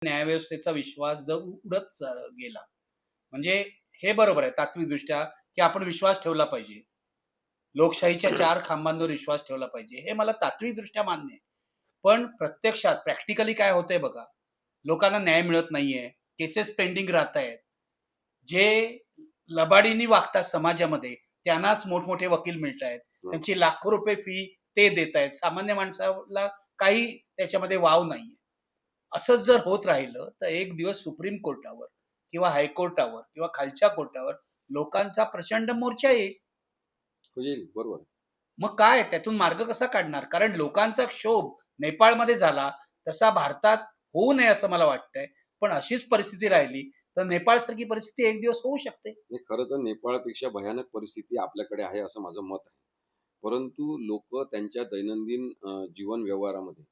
न्यायव्यवस्थेचा विश्वास जर उडत गेला, म्हणजे हे बरोबर आहे तात्विकदृष्ट्या, की आपण विश्वास ठेवला पाहिजे. लोकशाहीच्या 4 खांबांवर विश्वास ठेवला पाहिजे. हे मला तात्विकदृष्ट्या मान्य आहे. पण प्रत्यक्षात प्रॅक्टिकली काय होतंय बघा. लोकांना न्याय मिळत नाहीये. केसेस पेंडिंग राहतायत. जे लबाडीने वागतात समाजामध्ये, त्यांनाच मोठमोठे वकील मिळतायत. त्यांची लाखो रुपये फी ते देतायत. सामान्य माणसाला काही त्याच्यामध्ये वाव नाहीये. असंच जर होत राहिलं, तर एक दिवस सुप्रीम कोर्टावर किंवा हायकोर्टावर किंवा खालच्या कोर्टावर लोकांचा प्रचंड मोर्चा येईल. होईल, बरोबर. मग काय त्यातून मार्ग कसा काढणार? कारण लोकांचा क्षोभ नेपाळमध्ये झाला, तसा भारतात होऊ नये असं मला वाटतंय. पण अशीच परिस्थिती राहिली, तर नेपाळसारखी परिस्थिती एक दिवस होऊ शकते. नाही, खरं तर नेपाळपेक्षा भयानक परिस्थिती आपल्याकडे आहे असं माझं मत आहे. परंतु लोकं त्यांच्या दैनंदिन जीवन व्यवहारामध्ये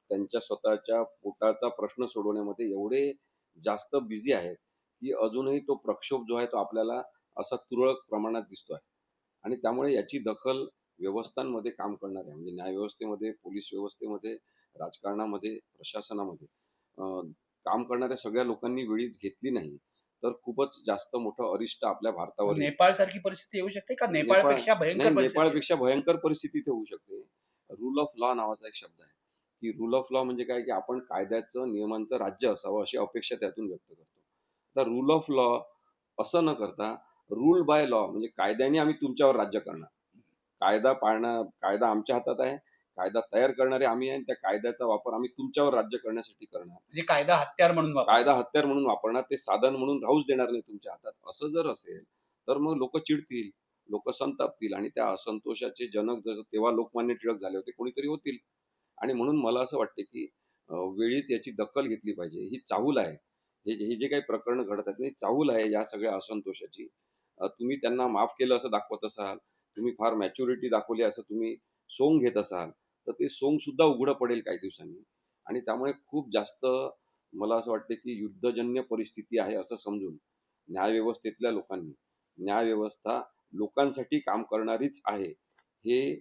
त्यांच्या स्वतःच्या पोटाचा प्रश्न सोडवण्यामध्ये एवढे जास्त बिझी आहेत, की अजूनही तो प्रक्षोभ जो आहे तो आपल्याला असा तुरळक प्रमाणात दिसतो आहे. आणि त्यामुळे याची दखल व्यवस्थांमध्ये काम करणाऱ्या म्हणजे न्यायव्यवस्थेमध्ये, पोलीस व्यवस्थेमध्ये, राजकारणामध्ये, प्रशासनामध्ये काम करणाऱ्या सगळ्या लोकांनी वेळीच घेतली नाही, तर खूपच जास्त मोठं अरिष्ट आपल्या भारतावर येईल. नेपाळसारखी परिस्थिती येऊ शकते का? नेपाळ नेपाळपेक्षा नाही, भयंकर परिस्थिती येईल? नेपाळपेक्षा भयंकर परिस्थिती इथे होऊ शकते. रूल ऑफ लॉ नावाचा एक शब्द आहे, की रूल ऑफ लॉ म्हणजे काय, की आपण कायद्याचं, नियमांचं राज्य असावं अशी अपेक्षा त्यातून व्यक्त करतो. तर रूल ऑफ लॉ असं न करता रूल बाय लॉ म्हणजे कायद्याने आम्ही तुमच्यावर राज्य करणार. कायदा पाळणं, कायदा आमच्या हातात आहे. कायदा तयार करणारे आम्ही आहे आणि त्या कायद्याचा वापर आम्ही तुमच्यावर राज्य करण्यासाठी करणार. म्हणजे कायदा हत्यार म्हणून वापरला. कायदा हत्यार म्हणून वापरणार, ते साधन म्हणून राहूच देणार नाही तुमच्या हातात. असं जर असेल, तर मग लोकं चिडतील, लोकं संतापतील आणि त्या असंतोषाचे जनक जसं तेव्हा लोकमान्य टिळक झाले होते, कोणीतरी होतील. आणि म्हणून मला असं वाटते, की वेळीच याची दखल घेतली पाहिजे. ही चाहूल आहे. हे हे जे काही प्रकरणं घडत आहेत, ही चाहूल आहे या सगळ्या असंतोषाची. तुम्ही त्यांना माफ केलं असं दाखवत असाल, तुम्ही फार मॅच्युरिटी दाखवली असं तुम्ही सोंग घेत असाल, तर ते सोंग सुद्धा उघडं पडेल काही दिवसांनी. आणि त्यामुळे खूप जास्त मला असं वाटतं, की युद्धजन्य परिस्थिती आहे असं समजून न्यायव्यवस्थेतल्या लोकांनी, न्यायव्यवस्था लोकांसाठी काम करणारीच आहे, हे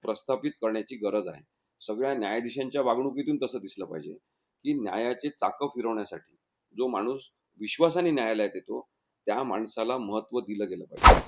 प्रस्थापित करण्याची गरज आहे. सगळ्या न्यायाधीशांच्या वागणुकीतून तसं दिसलं पाहिजे, की न्यायाचे चाकं फिरवण्यासाठी जो माणूस विश्वासाने न्यायालयात येतो, त्या माणसाला महत्त्व दिलं गेलं पाहिजे.